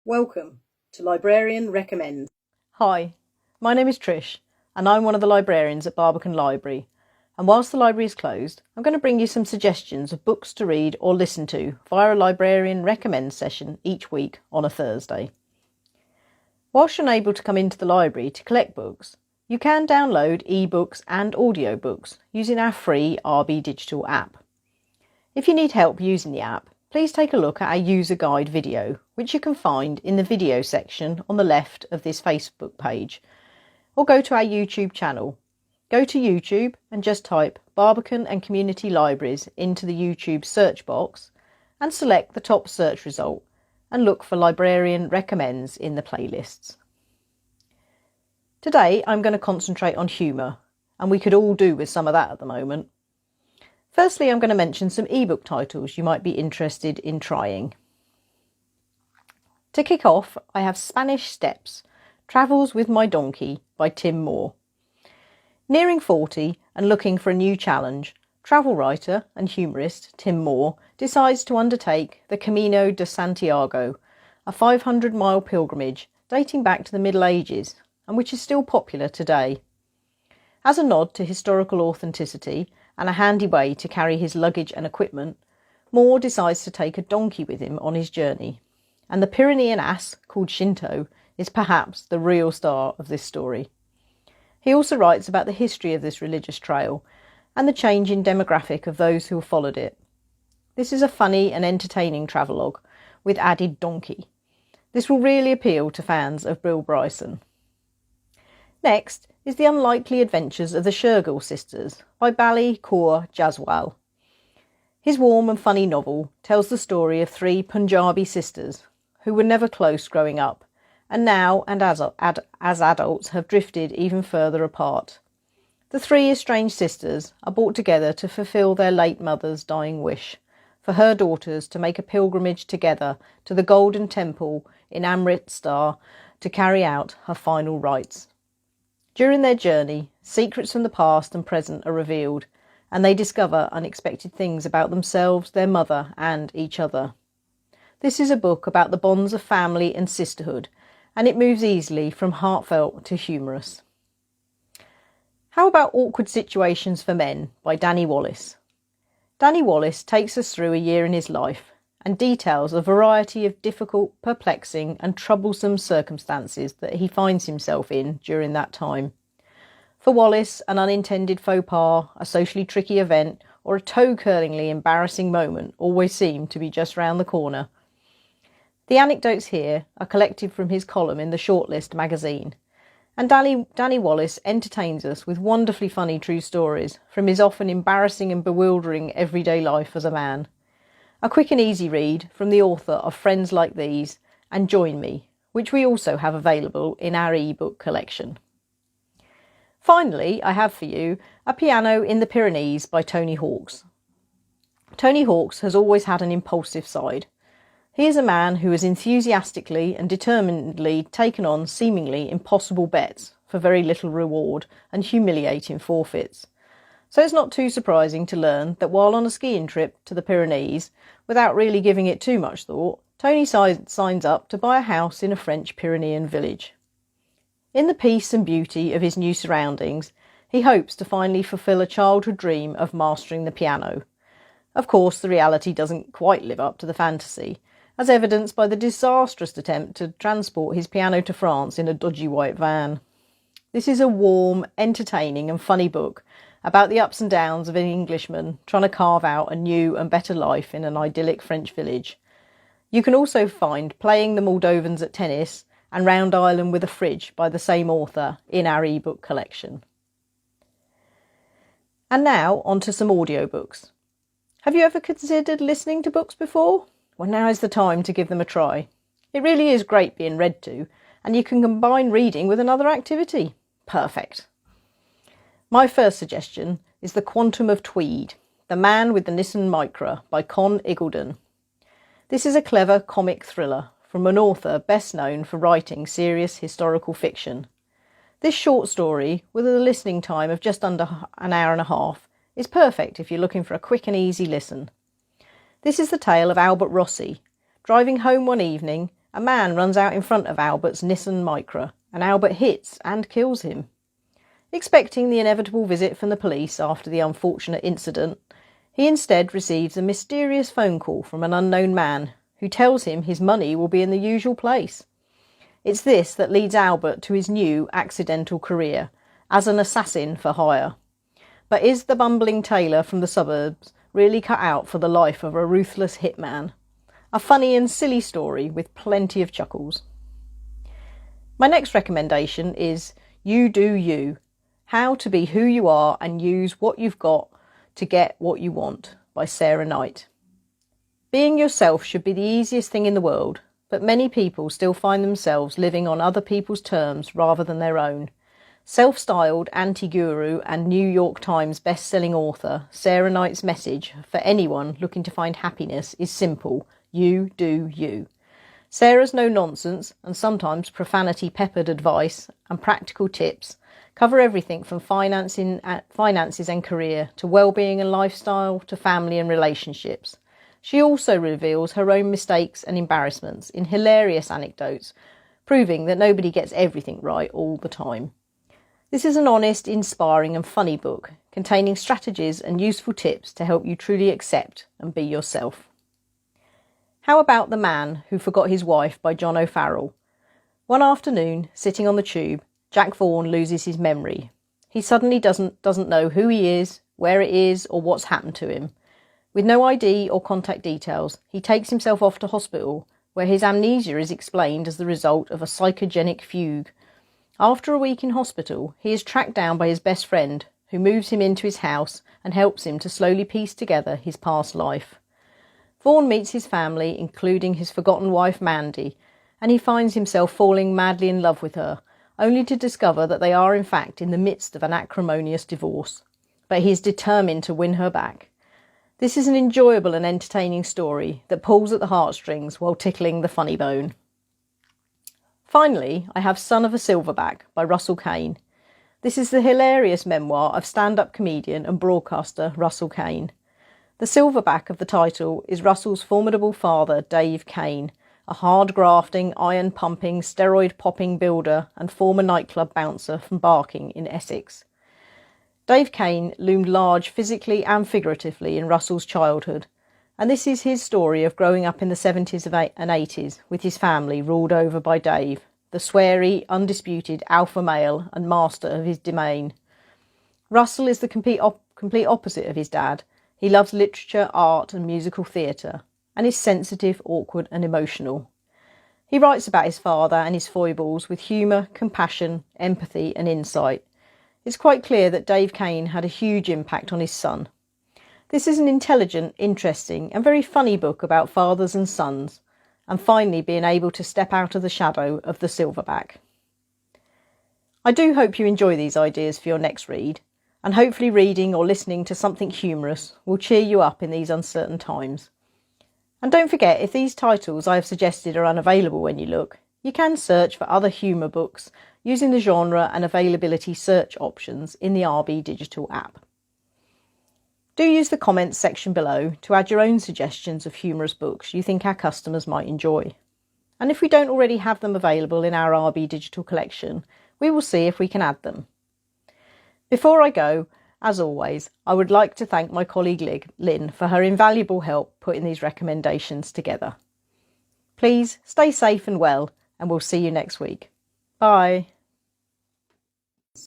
Welcome to Librarian Recommends. Hi, my name is Trish and I'm one of the librarians at Barbican Library, and whilst the library is closed I'm going to bring you some suggestions of books to read or listen to via a Librarian Recommends session each week on a Thursday. Whilst you're unable to come into the library to collect books, you can download ebooks and audiobooks using our free RBdigital app. If you need help using the app, please take a look at our user guide video, which you can find in the video section on the left of this Facebook page, or go to our YouTube channel. Go to YouTube and just type Barbican and Community Libraries into the YouTube search box and select the top search result and look for Librarian Recommends in the playlists. Today I'm going to concentrate on humour, and we could all do with some of that at the moment. Firstly, I'm going to mention some ebook titles you might be interested in trying. To kick off, I have Spanish Steps, Travels with My Donkey by Tim Moore. Nearing 40 and looking for a new challenge, travel writer and humorist Tim Moore decides to undertake the Camino de Santiago, a 500-mile pilgrimage dating back to the Middle Ages and which is still popular today. As a nod to historical authenticity and a handy way to carry his luggage and equipment, Moore decides to take a donkey with him on his journey, and the Pyrenean ass called Shinto is perhaps the real star of this story. He also writes about the history of this religious trail and the change in demographic of those who have followed it. This is a funny and entertaining travelogue with added donkey. This will really appeal to fans of Bill Bryson. Next is The Unlikely Adventures of the Shergill Sisters by Bali Kaur Jaswal. His warm and funny novel tells the story of three Punjabi sisters who were never close growing up, and now and as adults have drifted even further apart. The three estranged sisters are brought together to fulfil their late mother's dying wish for her daughters to make a pilgrimage together to the Golden Temple in Amritsar to carry out her final rites. During their journey, secrets from the past and present are revealed, and they discover unexpected things about themselves, their mother, and each other. This is a book about the bonds of family and sisterhood, and it moves easily from heartfelt to humorous. How about Awkward Situations for Men by Danny Wallace? Danny Wallace takes us through a year in his life and details a variety of difficult, perplexing and troublesome circumstances that he finds himself in during that time. For Wallace, an unintended faux pas, a socially tricky event, or a toe-curlingly embarrassing moment always seem to be just round the corner. The anecdotes here are collected from his column in the Shortlist magazine, and Danny Wallace entertains us with wonderfully funny true stories from his often embarrassing and bewildering everyday life as a man. A quick and easy read from the author of Friends Like These and Join Me, which we also have available in our ebook collection. Finally, I have for you A Piano in the Pyrenees by Tony Hawks. Tony Hawks has always had an impulsive side. He is a man who has enthusiastically and determinedly taken on seemingly impossible bets for very little reward and humiliating forfeits. So it's not too surprising to learn that while on a skiing trip to the Pyrenees, without really giving it too much thought, Tony signs up to buy a house in a French Pyrenean village. In the peace and beauty of his new surroundings, he hopes to finally fulfil a childhood dream of mastering the piano. Of course, the reality doesn't quite live up to the fantasy, as evidenced by the disastrous attempt to transport his piano to France in a dodgy white van. This is a warm, entertaining and funny book about the ups and downs of an Englishman trying to carve out a new and better life in an idyllic French village. You can also find Playing the Moldovans at Tennis and Round Island with a Fridge by the same author in our ebook collection. And now on to some audiobooks. Have you ever considered listening to books before? Well, now is the time to give them a try. It really is great being read to, and you can combine reading with another activity. Perfect. My first suggestion is The Quantum of Tweed, The Man with the Nissan Micra by Con Iggulden. This is a clever comic thriller from an author best known for writing serious historical fiction. This short story, with a listening time of just under an hour and a half, is perfect if you're looking for a quick and easy listen. This is the tale of Albert Rossi, driving home one evening a man runs out in front of Albert's Nissan Micra, and Albert hits and kills him. Expecting the inevitable visit from the police after the unfortunate incident, he instead receives a mysterious phone call from an unknown man who tells him his money will be in the usual place. It's this that leads Albert to his new accidental career as an assassin for hire. But is the bumbling tailor from the suburbs really cut out for the life of a ruthless hitman? A funny and silly story with plenty of chuckles. My next recommendation is You Do You: How to Be Who You Are and Use What You've Got to Get What You Want by Sarah Knight. Being yourself should be the easiest thing in the world, but many people still find themselves living on other people's terms rather than their own. Self-styled anti-guru and New York Times best-selling author Sarah Knight's message for anyone looking to find happiness is simple: you do you. Sarah's no-nonsense and sometimes profanity-peppered advice and practical tips cover everything from finances and career to well-being and lifestyle to family and relationships. She also reveals her own mistakes and embarrassments in hilarious anecdotes, proving that nobody gets everything right all the time. This is an honest, inspiring and funny book, containing strategies and useful tips to help you truly accept and be yourself. How about The Man Who Forgot His Wife by John O'Farrell? One afternoon, sitting on the tube, Jack Vaughan loses his memory. He suddenly doesn't know who he is, where it is, or what's happened to him. With no ID or contact details, he takes himself off to hospital, where his amnesia is explained as the result of a psychogenic fugue. After a week in hospital, he is tracked down by his best friend, who moves him into his house and helps him to slowly piece together his past life. Vaughan meets his family, including his forgotten wife Mandy, and he finds himself falling madly in love with her, only to discover that they are in fact in the midst of an acrimonious divorce. But he is determined to win her back. This is an enjoyable and entertaining story that pulls at the heartstrings while tickling the funny bone. Finally, I have Son of a Silverback by Russell Kane. This is the hilarious memoir of stand-up comedian and broadcaster Russell Kane. The silverback of the title is Russell's formidable father, Dave Kane, a hard-grafting, iron-pumping, steroid-popping builder and former nightclub bouncer from Barking in Essex. Dave Kane loomed large physically and figuratively in Russell's childhood, and this is his story of growing up in the 70s and 80s with his family ruled over by Dave, the sweary, undisputed alpha male and master of his domain. Russell is the complete opposite of his dad. He loves literature, art and musical theatre, and is sensitive, awkward and emotional. He writes about his father and his foibles with humour, compassion, empathy and insight. It's quite clear that Dave Kane had a huge impact on his son. This is an intelligent, interesting and very funny book about fathers and sons, and finally being able to step out of the shadow of the silverback. I do hope you enjoy these ideas for your next read, and hopefully reading or listening to something humorous will cheer you up in these uncertain times. And don't forget, if these titles I have suggested are unavailable when you look, you can search for other humour books using the genre and availability search options in the RBdigital app. Do use the comments section below to add your own suggestions of humorous books you think our customers might enjoy. And if we don't already have them available in our RBdigital collection, we will see if we can add them. Before I go, as always, I would like to thank my colleague Lynn for her invaluable help putting these recommendations together. Please stay safe and well, and we'll see you next week. Bye.